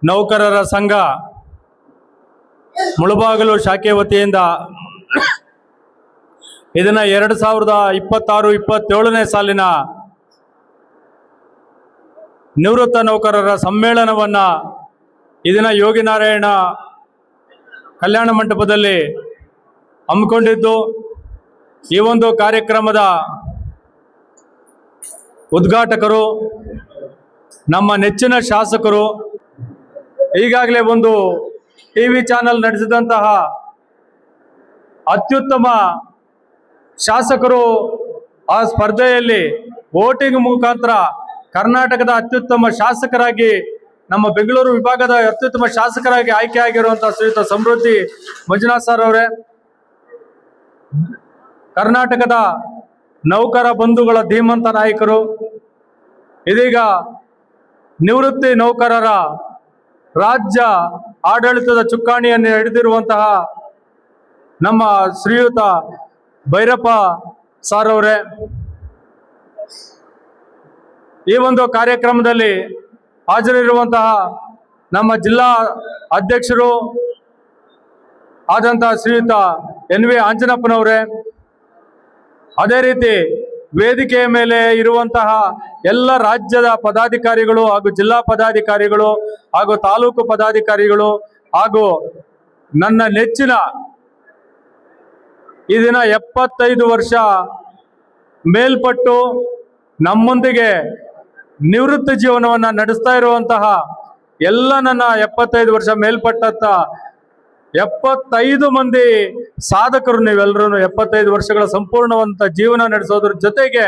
ನೌಕರರ ಸಂಘ ಮುಳಬಾಗಿಲು ಶಾಖೆ ವತಿಯಿಂದ ಇದನ್ನ 2026-27ನೇ ಸಾಲಿನ ನಿವೃತ್ತ ನೌಕರರ ಸಮ್ಮೇಳನವನ್ನ ಇದನ್ನ ಯೋಗಿನಾರಾಯಣ ಕಲ್ಯಾಣ ಮಂಟಪದಲ್ಲಿ ಹಮ್ಮಿಕೊಂಡಿದ್ದು, ಈ ಒಂದು ಕಾರ್ಯಕ್ರಮದ ಉದ್ಘಾಟಕರು ನಮ್ಮ ನೆಚ್ಚಿನ ಶಾಸಕರು, ಈಗಾಗಲೇ ಒಂದು ಟಿವಿ ಚಾನೆಲ್ ನಡೆಸಿದಂತಹ ಅತ್ಯುತ್ತಮ ಶಾಸಕರು ಆ ಸ್ಪರ್ಧೆಯಲ್ಲಿ ವೋಟಿಂಗ್ ಮುಖಾಂತರ ಕರ್ನಾಟಕದ ಅತ್ಯುತ್ತಮ ಶಾಸಕರಾಗಿ, ನಮ್ಮ ಬೆಂಗಳೂರು ವಿಭಾಗದ ಅತ್ಯುತ್ತಮ ಶಾಸಕರಾಗಿ ಆಯ್ಕೆಯಾಗಿರುವಂತಹ ಶ್ರೀಯುತ ಸಮೃದ್ಧಿ ಮಂಜುನಾಥ್ ಸರ್ ಅವರೇ, ಕರ್ನಾಟಕದ ನೌಕರ ಬಂಧುಗಳ ಧೀಮಂತ ನಾಯಕರು, ಇದೀಗ ನಿವೃತ್ತಿ ನೌಕರರ ರಾಜ್ಯ ಆಡಳಿತದ ಚುಕ್ಕಾಣಿಯನ್ನು ಹಿಡಿದಿರುವಂತಹ ನಮ್ಮ ಶ್ರೀಯುತ ಭೈರಪ್ಪ ಸಾರ್ ಅವರೇ, ಈ ಒಂದು ಕಾರ್ಯಕ್ರಮದಲ್ಲಿ ಹಾಜರಿರುವಂತಹ ನಮ್ಮ ಜಿಲ್ಲಾ ಅಧ್ಯಕ್ಷರು ಆದಂತಹ ಶ್ರೀಯುತ NV ಆಂಜನಪ್ಪನವರೇ, ಅದೇ ರೀತಿ ವೇದಿಕೆಯ ಮೇಲೆ ಇರುವಂತಹ ಎಲ್ಲ ರಾಜ್ಯದ ಪದಾಧಿಕಾರಿಗಳು ಹಾಗೂ ಜಿಲ್ಲಾ ಪದಾಧಿಕಾರಿಗಳು ಹಾಗೂ ತಾಲೂಕು ಪದಾಧಿಕಾರಿಗಳು ಹಾಗೂ ನನ್ನ ನೆಚ್ಚಿನ ಈ ದಿನ 75 ವರ್ಷ ಮೇಲ್ಪಟ್ಟು ನಮ್ಮೊಂದಿಗೆ ನಿವೃತ್ತಿ ಜೀವನವನ್ನು ನಡೆಸ್ತಾ ಇರುವಂತಹ ಎಲ್ಲ ನನ್ನ 75 ವರ್ಷ ಮೇಲ್ಪಟ್ಟಂತ 75 ಮಂದಿ ಸಾಧಕರು, ನೀವೆಲ್ಲರೂ 75 ವರ್ಷಗಳ ಸಂಪೂರ್ಣವಂತ ಜೀವನ ನಡೆಸೋದ್ರ ಜೊತೆಗೆ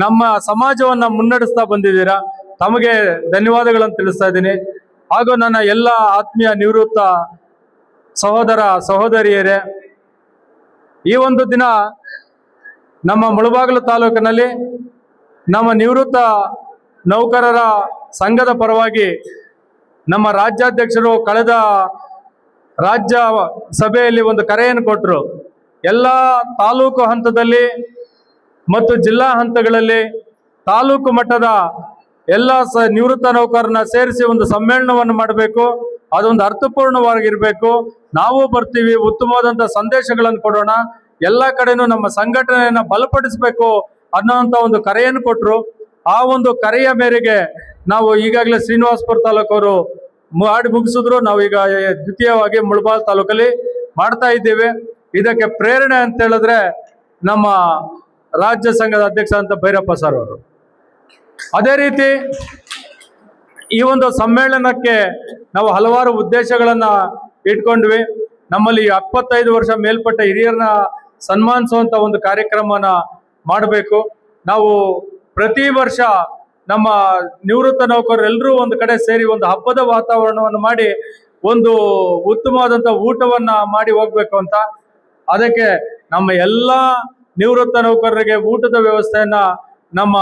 ನಮ್ಮ ಸಮಾಜವನ್ನ ಮುನ್ನಡೆಸ್ತಾ ಬಂದಿದ್ದೀರಾ. ತಮಗೆ ಧನ್ಯವಾದಗಳನ್ನು ತಿಳಿಸ್ತಾ ಇದ್ದೀನಿ. ಹಾಗೂ ನನ್ನ ಎಲ್ಲ ಆತ್ಮೀಯ ನಿವೃತ್ತ ಸಹೋದರ ಸಹೋದರಿಯರೇ, ಈ ಒಂದು ದಿನ ನಮ್ಮ ಮುಳಬಾಗಿಲು ತಾಲೂಕಿನಲ್ಲಿ ನಮ್ಮ ನಿವೃತ್ತ ನೌಕರರ ಸಂಘದ ಪರವಾಗಿ ನಮ್ಮ ರಾಜ್ಯಾಧ್ಯಕ್ಷರು ಕಳೆದ ರಾಜ್ಯ ಸಭೆಯಲ್ಲಿ ಒಂದು ಕರೆಯನ್ನು ಕೊಟ್ಟರು. ಎಲ್ಲ ತಾಲೂಕು ಹಂತದಲ್ಲಿ ಮತ್ತು ಜಿಲ್ಲಾ ಹಂತಗಳಲ್ಲಿ ತಾಲೂಕು ಮಟ್ಟದ ಎಲ್ಲ ನಿವೃತ್ತ ನೌಕರರನ್ನ ಸೇರಿಸಿ ಒಂದು ಸಮ್ಮೇಳನವನ್ನು ಮಾಡಬೇಕು. ಅದೊಂದು ಅರ್ಥಪೂರ್ಣವಾಗಿರಬೇಕು. ನಾವು ಬರ್ತೀವಿ, ಉತ್ತಮವಾದಂಥ ಸಂದೇಶಗಳನ್ನು ಕೊಡೋಣ, ಎಲ್ಲ ಕಡೆನೂ ನಮ್ಮ ಸಂಘಟನೆಯನ್ನು ಬಲಪಡಿಸಬೇಕು ಅನ್ನೋಂಥ ಒಂದು ಕರೆಯನ್ನು ಕೊಟ್ಟರು. ಆ ಒಂದು ಕರೆಯ ಮೇರೆಗೆ ನಾವು ಈಗಾಗಲೇ ಶ್ರೀನಿವಾಸಪುರ ತಾಲೂಕವರು ಮಾಡಿ ಮುಗಿಸಿದ್ರು. ನಾವು ಈಗ ದ್ವಿತೀಯವಾಗಿ ಮುಳಬಾಗಿಲು ತಾಲೂಕಲ್ಲಿ ಮಾಡ್ತಾ ಇದ್ದೇವೆ. ಇದಕ್ಕೆ ಪ್ರೇರಣೆ ಅಂತ ಹೇಳಿದ್ರೆ ನಮ್ಮ ರಾಜ್ಯ ಸಂಘದ ಅಧ್ಯಕ್ಷ ಅಂತ ಭೈರಪ್ಪ ಸರ್ ಅವರು. ಅದೇ ರೀತಿ ಈ ಒಂದು ಸಮ್ಮೇಳನಕ್ಕೆ ನಾವು ಹಲವಾರು ಉದ್ದೇಶಗಳನ್ನ ಇಟ್ಕೊಂಡ್ವಿ. ನಮ್ಮಲ್ಲಿ 75 ವರ್ಷ ಮೇಲ್ಪಟ್ಟ ಹಿರಿಯರನ್ನ ಸನ್ಮಾನಿಸುವಂತ ಒಂದು ಕಾರ್ಯಕ್ರಮನ ಮಾಡಬೇಕು. ನಾವು ಪ್ರತಿ ವರ್ಷ ನಮ್ಮ ನಿವೃತ್ತ ನೌಕರರೆಲ್ಲರೂ ಒಂದು ಕಡೆ ಸೇರಿ ಒಂದು ಹಬ್ಬದ ವಾತಾವರಣವನ್ನು ಮಾಡಿ ಒಂದು ಉತ್ತಮವಾದಂಥ ಊಟವನ್ನ ಮಾಡಿ ಹೋಗ್ಬೇಕು ಅಂತ. ಅದಕ್ಕೆ ನಮ್ಮ ಎಲ್ಲ ನಿವೃತ್ತ ನೌಕರರಿಗೆ ಊಟದ ವ್ಯವಸ್ಥೆಯನ್ನ ನಮ್ಮ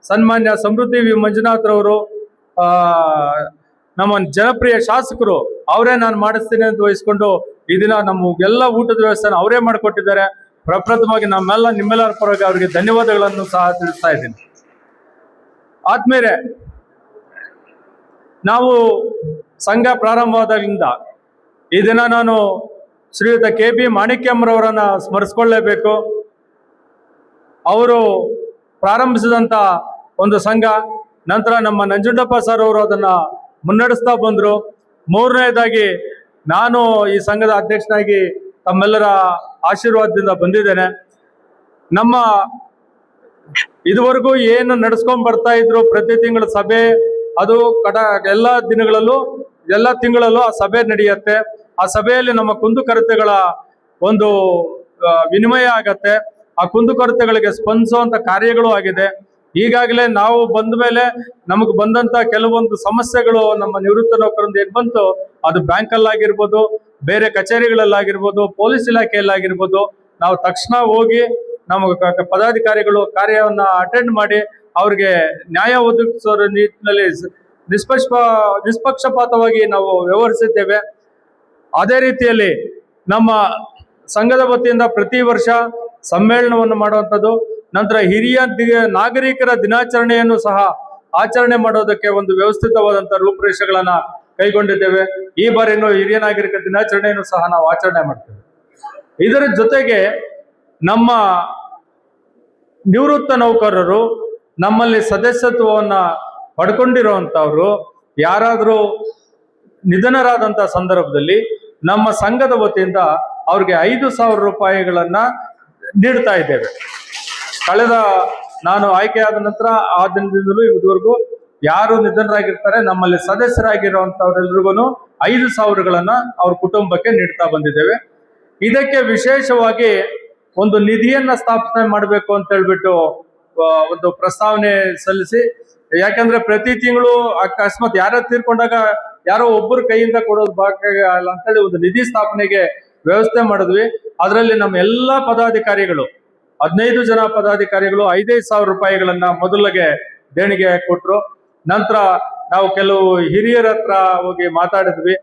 ಸನ್ಮಾನ್ಯ ಸಮೃದ್ಧಿ ಮಂಜುನಾಥ್ರವರು, ನಮ್ಮ ಜನಪ್ರಿಯ ಶಾಸಕರು, ಅವರೇ ನಾನು ಮಾಡಿಸ್ತೀನಿ ಅಂತ ವಹಿಸ್ಕೊಂಡು ಈ ದಿನ ನಮಗೆಲ್ಲ ಊಟದ ವ್ಯವಸ್ಥೆನ ಅವರೇ ಮಾಡಿಕೊಟ್ಟಿದ್ದಾರೆ. ಪ್ರಪ್ರಥಮವಾಗಿ ನಿಮ್ಮೆಲ್ಲರ ಪರವಾಗಿ ಅವರಿಗೆ ಧನ್ಯವಾದಗಳನ್ನು ಸಹ ತಿಳಿಸ್ತಾ ಇದ್ದೀನಿ. ಆದ್ಮೇಲೆ ನಾವು ಸಂಘ ಪ್ರಾರಂಭವಾದಾಗಿಂದ ಈ ದಿನ ನಾನು ಶ್ರೀಯುತ KB ಮಾಣಿಕ್ಯಂರವರನ್ನ ಸ್ಮರಿಸ್ಕೊಳ್ಳೇಬೇಕು. ಅವರು ಪ್ರಾರಂಭಿಸಿದಂಥ ಒಂದು ಸಂಘ, ನಂತರ ನಮ್ಮ ನಂಜುಂಡಪ್ಪ ಸರ್ ಅವರು ಅದನ್ನ ಮುನ್ನಡೆಸ್ತಾ ಬಂದರು. ಮೂರನೇದಾಗಿ ನಾನು ಈ ಸಂಘದ ಅಧ್ಯಕ್ಷನಾಗಿ ತಮ್ಮೆಲ್ಲರ ಆಶೀರ್ವಾದದಿಂದ ಬಂದಿದ್ದೇನೆ. ನಮ್ಮ ಇದುವರೆಗೂ ಏನು ನಡೆಸ್ಕೊಂಡ್ ಬರ್ತಾ ಇದ್ರು ಪ್ರತಿ ತಿಂಗಳ ಸಭೆ, ಅದು ಎಲ್ಲ ತಿಂಗಳಲ್ಲೂ ಆ ಸಭೆ ನಡೆಯುತ್ತೆ. ಆ ಸಭೆಯಲ್ಲಿ ನಮ್ಮ ಕುಂದುಕೊರತೆಗಳ ಒಂದು ವಿನಿಮಯ ಆಗತ್ತೆ. ಆ ಕುಂದುಕೊರತೆಗಳಿಗೆ ಸ್ಪಂದಿಸುವಂತ ಕಾರ್ಯಗಳು ಆಗಿದೆ. ಈಗಾಗಲೇ ನಾವು ಬಂದ ಮೇಲೆ ನಮಗೆ ಬಂದಂತ ಕೆಲವೊಂದು ಸಮಸ್ಯೆಗಳು ನಮ್ಮ ನಿವೃತ್ತ ನೌಕರರಿಂದ ಏನ್ ಬಂತು, ಅದು ಬ್ಯಾಂಕಲ್ಲಾಗಿರ್ಬೋದು, ಬೇರೆ ಕಚೇರಿಗಳಲ್ಲಾಗಿರ್ಬೋದು, ಪೊಲೀಸ್ ಇಲಾಖೆಯಲ್ಲಾಗಿರ್ಬೋದು, ನಾವು ತಕ್ಷಣ ಹೋಗಿ ನಮ್ಮ ಪದಾಧಿಕಾರಿಗಳು ಕಾರ್ಯವನ್ನ ಅಟೆಂಡ್ ಮಾಡಿ ಅವ್ರಿಗೆ ನ್ಯಾಯ ಒದಗಿಸೋ ನಿಟ್ಟಿನಲ್ಲಿ ನಿಷ್ಪಕ್ಷಪಾತವಾಗಿ ನಾವು ವ್ಯವಹರಿಸಿದ್ದೇವೆ. ಅದೇ ರೀತಿಯಲ್ಲಿ ನಮ್ಮ ಸಂಘದ ವತಿಯಿಂದ ಪ್ರತಿ ವರ್ಷ ಸಮ್ಮೇಳನವನ್ನು ಮಾಡುವಂಥದ್ದು, ನಂತರ ಹಿರಿಯ ನಾಗರಿಕರ ದಿನಾಚರಣೆಯನ್ನು ಸಹ ಆಚರಣೆ ಮಾಡೋದಕ್ಕೆ ಒಂದು ವ್ಯವಸ್ಥಿತವಾದಂತಹ ರೂಪುರೇಷೆಗಳನ್ನ ಕೈಗೊಂಡಿದ್ದೇವೆ. ಈ ಬಾರಿನೂ ಹಿರಿಯ ನಾಗರಿಕ ದಿನಾಚರಣೆಯನ್ನು ಸಹ ನಾವು ಆಚರಣೆ ಮಾಡ್ತೇವೆ. ಇದರ ಜೊತೆಗೆ ನಮ್ಮ ನಿವೃತ್ತ ನೌಕರರು ನಮ್ಮಲ್ಲಿ ಸದಸ್ಯತ್ವವನ್ನ ಪಡ್ಕೊಂಡಿರುವಂತವ್ರು ಯಾರಾದರೂ ನಿಧನರಾದಂತ ಸಂದರ್ಭದಲ್ಲಿ ನಮ್ಮ ಸಂಘದ ವತಿಯಿಂದ ಅವ್ರಿಗೆ 5,000 ರೂಪಾಯಿಗಳನ್ನ ನೀಡ್ತಾ ಇದ್ದೇವೆ. ಕಳೆದ ನಾನು ಆಯ್ಕೆಯಾದ ನಂತರ ಆ ದಿನದಿಂದಲೂ ಇದುವರೆಗೂ ಯಾರು ನಿಧನರಾಗಿರ್ತಾರೆ ನಮ್ಮಲ್ಲಿ ಸದಸ್ಯರಾಗಿರುವಂತವ್ರೆಲ್ರಿಗೂ 5,000ಗಳನ್ನ ಅವ್ರ ಕುಟುಂಬಕ್ಕೆ ನೀಡ್ತಾ ಬಂದಿದ್ದೇವೆ. ಇದಕ್ಕೆ ವಿಶೇಷವಾಗಿ ಒಂದು ನಿಧಿಯನ್ನ ಸ್ಥಾಪನೆ ಮಾಡಬೇಕು ಅಂತ ಹೇಳ್ಬಿಟ್ಟು ಒಂದು ಪ್ರಸ್ತಾವನೆ ಸಲ್ಲಿಸಿ, ಯಾಕಂದ್ರೆ ಪ್ರತಿ ತಿಂಗಳು ಅಕಸ್ಮಾತ್ ಯಾರೋ ತೀರ್ಕೊಂಡಾಗ ಯಾರೋ ಒಬ್ಬರು ಕೈಯಿಂದ ಕೊಡೋದು ಬಾಕಿ ಅಲ್ಲ ಅಂತೇಳಿ ಒಂದು ನಿಧಿ ಸ್ಥಾಪನೆಗೆ ವ್ಯವಸ್ಥೆ ಮಾಡಿದ್ವಿ. ಅದರಲ್ಲಿ ನಮ್ಮ ಎಲ್ಲಾ ಪದಾಧಿಕಾರಿಗಳು 15 ಜನ ಪದಾಧಿಕಾರಿಗಳು 5,000 ರೂಪಾಯಿಗಳನ್ನ ಮೊದಲಿಗೆ ದೇಣಿಗೆ ಕೊಟ್ರು. ನಂತರ ನಾವು ಕೆಲವು ಹಿರಿಯರ ಹತ್ರ ಹೋಗಿ ಮಾತಾಡಿದ್ವಿ,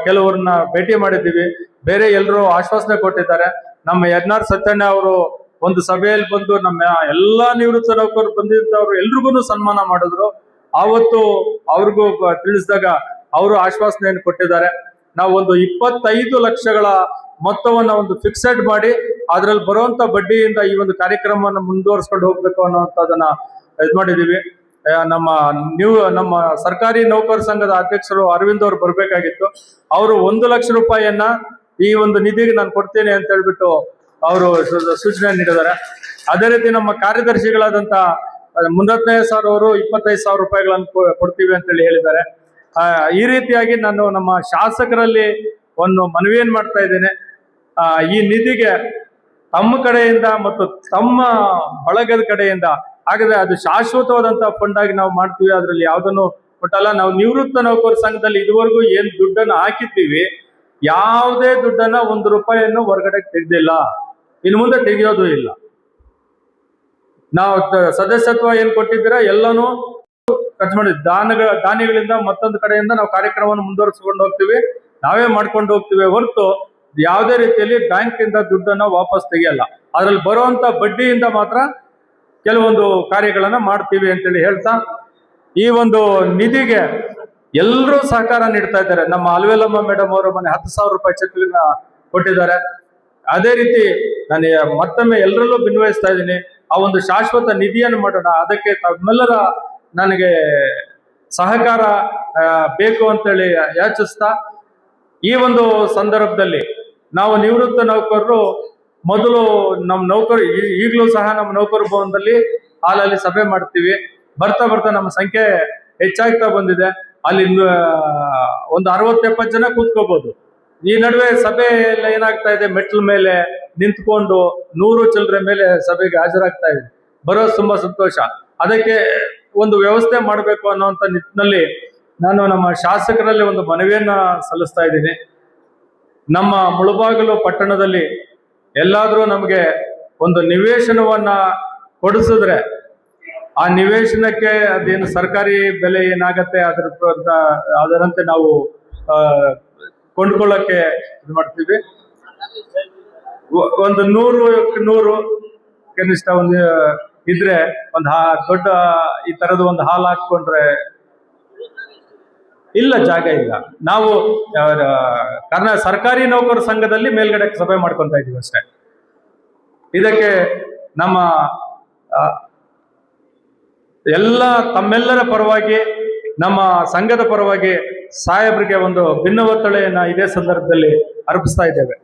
ಕೆಲವ್ರನ್ನ ಭೇಟಿ ಮಾಡಿದ್ದೀವಿ, ಬೇರೆ ಎಲ್ಲರೂ ಆಶ್ವಾಸನೆ ಕೊಟ್ಟಿದ್ದಾರೆ. ನಮ್ಮ ಯಜ್ಞಾರ್ ಸತ್ಯಣ್ಣ ಅವರು ಒಂದು ಸಭೆಯಲ್ಲಿ ಬಂದು ನಮ್ಮ ಎಲ್ಲಾ ನಿವೃತ್ತ ನೌಕರರು ಬಂದಿದ್ದವರು ಎಲ್ರಿಗೂ ಸನ್ಮಾನ ಮಾಡಿದ್ರು. ಆವತ್ತು ಅವ್ರಿಗೂ ತಿಳಿಸಿದಾಗ ಅವರು ಆಶ್ವಾಸನೆಯನ್ನು ಕೊಟ್ಟಿದ್ದಾರೆ. ನಾವು ಒಂದು 25 ಲಕ್ಷಗಳ ಮೊತ್ತವನ್ನ ಒಂದು ಫಿಕ್ಸೆಡ್ ಮಾಡಿ ಅದ್ರಲ್ಲಿ ಬರುವಂತ ಬಡ್ಡಿಯಿಂದ ಈ ಒಂದು ಕಾರ್ಯಕ್ರಮವನ್ನು ಮುಂದುವರಿಸ್ಕೊಂಡು ಹೋಗ್ಬೇಕು ಅನ್ನೋಂಥದ್ದನ್ನ ಇದು ಮಾಡಿದೀವಿ. ನಮ್ಮ ಸರ್ಕಾರಿ ನೌಕರ ಸಂಘದ ಅಧ್ಯಕ್ಷರು ಅರವಿಂದ್ ಅವರು ಬರ್ಬೇಕಾಗಿತ್ತು. ಅವರು 1 ಲಕ್ಷ ರೂಪಾಯಿಯನ್ನ ಈ ಒಂದು ನಿಧಿಗೆ ನಾನು ಕೊಡ್ತೇನೆ ಅಂತ ಹೇಳ್ಬಿಟ್ಟು ಅವರು ಸೂಚನೆ ನೀಡಿದ್ದಾರೆ. ಅದೇ ರೀತಿ ನಮ್ಮ ಕಾರ್ಯದರ್ಶಿಗಳಾದಂತ ಮುನರತ್ನಯ್ಯ ಸರ್ ಅವರು 25,000 ರೂಪಾಯಿಗಳನ್ನು ಕೊಡ್ತೀವಿ ಅಂತ ಹೇಳಿದ್ದಾರೆ. ಈ ರೀತಿಯಾಗಿ ನಾನು ನಮ್ಮ ಶಾಸಕರಲ್ಲಿ ಒಂದು ಮನವಿಯನ್ನು ಮಾಡ್ತಾ ಇದ್ದೇನೆ. ಈ ನಿಧಿಗೆ ತಮ್ಮ ಕಡೆಯಿಂದ ಮತ್ತು ತಮ್ಮ ಬಳಗದ ಕಡೆಯಿಂದ ಹಾಗಾದ್ರೆ ಅದು ಶಾಶ್ವತವಾದಂತಹ ಫಂಡ್ ಆಗಿ ನಾವು ಮಾಡ್ತೀವಿ, ಅದರಲ್ಲಿ ಯಾವ್ದನ್ನು ಕೊಟ್ಟಲ್ಲ. ನಾವು ನಿವೃತ್ತ ನೌಕರ ಸಂಘದಲ್ಲಿ ಇದುವರೆಗೂ ಏನ್ ದುಡ್ಡನ್ನು ಹಾಕಿದ್ದೀವಿ, ಯಾವುದೇ ದುಡ್ಡನ್ನ 1 ರೂಪಾಯಿಯನ್ನು ಹೊರಗಡೆ ತೆಗೆದಿಲ್ಲ, ಇನ್ನು ಮುಂದೆ ತೆಗೆಯೋದು ಇಲ್ಲ. ನಾವು ಸದಸ್ಯತ್ವ ಏನ್ ಕೊಟ್ಟಿದ್ದೀರಾ ಎಲ್ಲಾನು ಖರ್ಚು ಮಾಡಿ ದಾನಿಗಳಿಂದ ಮತ್ತೊಂದು ಕಡೆಯಿಂದ ನಾವು ಕಾರ್ಯಕ್ರಮವನ್ನು ಮುಂದುವರಿಸಿಕೊಂಡು ಹೋಗ್ತೀವಿ, ನಾವೇ ಮಾಡ್ಕೊಂಡು ಹೋಗ್ತೀವಿ ಹೊರತು ಯಾವುದೇ ರೀತಿಯಲ್ಲಿ ಬ್ಯಾಂಕ್ ಇಂದ ದುಡ್ಡನ್ನ ವಾಪಸ್ ತೆಗೆಯಲ್ಲ. ಅದ್ರಲ್ಲಿ ಬರುವಂತ ಬಡ್ಡಿಯಿಂದ ಮಾತ್ರ ಕೆಲವೊಂದು ಕಾರ್ಯಗಳನ್ನ ಮಾಡ್ತೀವಿ ಅಂತೇಳಿ ಹೇಳ್ತಾ, ಈ ಒಂದು ನಿಧಿಗೆ ಎಲ್ಲರೂ ಸಹಕಾರ ನೀಡ್ತಾ ಇದ್ದಾರೆ. ನಮ್ಮ ಅಲ್ವೇಲಮ್ಮ ಮೇಡಮ್ ಅವರು ಮನೆ 10,000 ರೂಪಾಯಿ ಚೆಕ್ಗಳನ್ನ ಕೊಟ್ಟಿದ್ದಾರೆ. ಅದೇ ರೀತಿ ನಾನು ಮತ್ತೊಮ್ಮೆ ಎಲ್ಲರಲ್ಲೂ ಭಿನ್ವಹಿಸ್ತಾ ಇದ್ದೀನಿ, ಆ ಒಂದು ಶಾಶ್ವತ ನಿಧಿಯನ್ನು ಮಾಡೋಣ. ಅದಕ್ಕೆ ತಮ್ಮೆಲ್ಲರ ನನಗೆ ಸಹಕಾರ ಬೇಕು ಅಂತೇಳಿ ಯಾಚಿಸ್ತಾ, ಈ ಒಂದು ಸಂದರ್ಭದಲ್ಲಿ ನಾವು ನಿವೃತ್ತ ನೌಕರರು ಮೊದಲು ನಮ್ಮ ನೌಕರು ಈಗಲೂ ಸಹ ನಮ್ಮ ನೌಕರ ಭವನದಲ್ಲಿ ಹಾಲಲ್ಲಿ ಸಭೆ ಮಾಡ್ತೀವಿ. ಬರ್ತಾ ಬರ್ತಾ ನಮ್ಮ ಸಂಖ್ಯೆ ಹೆಚ್ಚಾಗ್ತಾ ಬಂದಿದೆ. ಅಲ್ಲಿ ಒಂದು 60-70 ಜನ ಕೂತ್ಕೋಬಹುದು. ಈ ನಡುವೆ ಸಭೆ ಎಲ್ಲ ಏನಾಗ್ತಾ ಇದೆ, ಮೆಟ್ಲ ಮೇಲೆ ನಿಂತ್ಕೊಂಡು 100 ಚಿಲ್ಲರೆ ಮೇಲೆ ಸಭೆಗೆ ಹಾಜರಾಗ್ತಾ ಇದೆ. ಬರೋದು ತುಂಬಾ ಸಂತೋಷ. ಅದಕ್ಕೆ ಒಂದು ವ್ಯವಸ್ಥೆ ಮಾಡಬೇಕು ಅನ್ನೋಂಥ ನಿಟ್ಟಿನಲ್ಲಿ ನಾನು ನಮ್ಮ ಶಾಸಕರಲ್ಲಿ ಒಂದು ಮನವಿಯನ್ನ ಸಲ್ಲಿಸ್ತಾ ಇದ್ದೀನಿ. ನಮ್ಮ ಮುಳಬಾಗಿಲು ಪಟ್ಟಣದಲ್ಲಿ ಎಲ್ಲಾದ್ರೂ ನಮಗೆ ಒಂದು ನಿವೇಶನವನ್ನ ಕೊಡಿಸಿದ್ರೆ ಆ ನಿವೇಶನಕ್ಕೆ ಅದೇನು ಸರ್ಕಾರಿ ಬೆಲೆ ಏನಾಗತ್ತೆ ಅದರಂತೆ ನಾವು ಕೊಂಡ್ಕೊಳ್ಳಕ್ಕೆ ಇದು ಮಾಡ್ತೀವಿ. ಒಂದು 100 ಕನಿಷ್ಠ ಒಂದು ಇದ್ರೆ ಒಂದು ದೊಡ್ಡ ಈ ತರದ ಒಂದು ಹಾಲ್ ಹಾಕೊಂಡ್ರೆ ಇಲ್ಲ, ಜಾಗ ಇಲ್ಲ. ನಾವು ಸರ್ಕಾರಿ ನೌಕರ ಸಂಘದಲ್ಲಿ ಮೇಲ್ಗಡೆ ಸಭೆ ಮಾಡ್ಕೊಂತ ಇದೀವಿ ಅಷ್ಟೇ. ಇದಕ್ಕೆ ನಮ್ಮ ತಮ್ಮೆಲ್ಲರ ಪರವಾಗಿ, ನಮ್ಮ ಸಂಘದ ಪರವಾಗಿ ಸಾಹೇಬರಿಗೆ ಒಂದು ಭಿನ್ನ ಒತ್ತಳೆಯನ್ನ ಇದೇ ಸಂದರ್ಭದಲ್ಲಿ ಅರ್ಪಿಸ್ತಾ ಇದ್ದೇವೆ.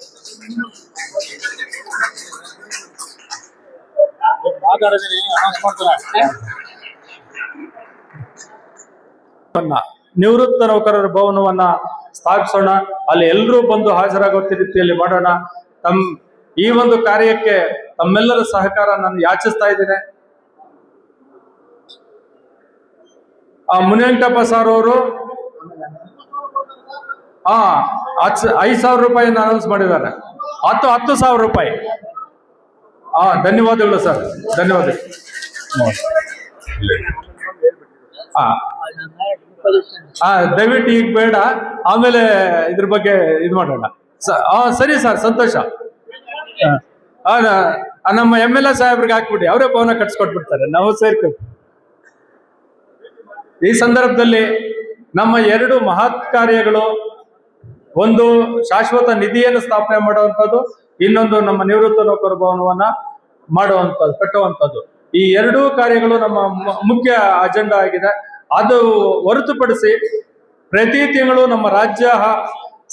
ನಿವೃತ್ತ ನೌಕರರ ಭವನವನ್ನ ಸ್ಥಾಪಿಸೋಣ, ಅಲ್ಲಿ ಎಲ್ಲರೂ ಬಂದು ಹಾಜರಾಗೋ ರೀತಿಯಲ್ಲಿ ಮಾಡೋಣ. ಈ ಒಂದು ಕಾರ್ಯಕ್ಕೆ ತಮ್ಮೆಲ್ಲರ ಸಹಕಾರ ನಾನು ಯಾಚಿಸ್ತಾ ಇದ್ದೇನೆ. ಮುನಿವೆಂಕಟಪ್ಪ ಸರ್ ಅವರು 5,000 ರೂಪಾಯಿಯನ್ನು ಅನೌನ್ಸ್ ಮಾಡಿದ್ದಾರೆ. 10,000 ರೂಪಾಯಿ. ಧನ್ಯವಾದಗಳು ಸರ್, ಧನ್ಯವಾದಗಳು. ದಯವಿಟ್ಟು ಈಗ ಬೇಡ, ಆಮೇಲೆ ಇದ್ರ ಬಗ್ಗೆ ಇದು ಮಾಡೋಣ. ಸರಿ ಸರ್, ಸಂತೋಷ. ನಮ್ಮ MLA ಸಾಹೇಬ್ರಿಗೆ ಹಾಕ್ಬಿಡಿ, ಅವರೇ ಭವನ ಕಟ್ಸ್ಕೊಟ್ಬಿಡ್ತಾರೆ, ನಾವು ಸೇರ್ಕೊಂಡು. ಈ ಸಂದರ್ಭದಲ್ಲಿ ನಮ್ಮ ಎರಡು ಮಹತ್ ಕಾರ್ಯಗಳು, ಒಂದು ಶಾಶ್ವತ ನಿಧಿಯನ್ನು ಸ್ಥಾಪನೆ ಮಾಡುವಂಥದ್ದು, ಇನ್ನೊಂದು ನಮ್ಮ ನಿವೃತ್ತ ನೌಕರ ಭವನವನ್ನ ಕಟ್ಟುವಂಥದ್ದು. ಈ ಎರಡೂ ಕಾರ್ಯಗಳು ನಮ್ಮ ಮುಖ್ಯ ಅಜೆಂಡಾ ಆಗಿದೆ. ಅದು ಹೊರತುಪಡಿಸಿ ಪ್ರತಿ ತಿಂಗಳು ನಮ್ಮ ರಾಜ್ಯ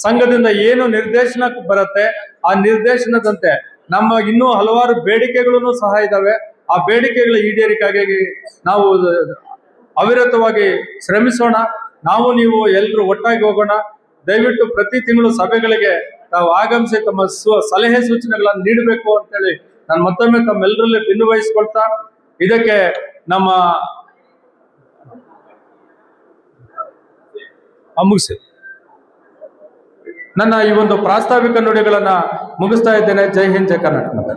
ಸಂಘದಿಂದ ಏನು ನಿರ್ದೇಶನ ಬರುತ್ತೆ, ಆ ನಿರ್ದೇಶನದಂತೆ ನಮ್ಮ ಇನ್ನೂ ಹಲವಾರು ಬೇಡಿಕೆಗಳನ್ನು ಸಹ ಇದ್ದಾವೆ. ಆ ಬೇಡಿಕೆಗಳ ಈಡೇರಿಕೆಗಾಗಿ ನಾವು ಅವಿರತವಾಗಿ ಶ್ರಮಿಸೋಣ. ನಾವು ನೀವು ಎಲ್ಲರೂ ಒಟ್ಟಾಗಿ ಹೋಗೋಣ. ದಯವಿಟ್ಟು ಪ್ರತಿ ತಿಂಗಳು ಸಭೆಗಳಿಗೆ ನಾವು ಆಗಮಿಸಿ ತಮ್ಮ ಸಲಹೆ ಸೂಚನೆಗಳನ್ನು ನೀಡಬೇಕು ಅಂತೇಳಿ ನಾನು ಮತ್ತೊಮ್ಮೆ ತಮ್ಮೆಲ್ಲರಲ್ಲಿ ವಿನಂತಿಸ್ಕೊಳ್ತಾ, ಇದಕ್ಕೆ ನಮ್ಮ ಮುಗಿಸಿ ನನ್ನ ಈ ಒಂದು ಪ್ರಾಸ್ತಾವಿಕ ನುಡಿಗಳನ್ನ ಮುಗಿಸ್ತಾ ಇದ್ದೇನೆ. ಜೈ ಹಿಂದ್, ಜೈ ಕರ್ನಾಟಕ.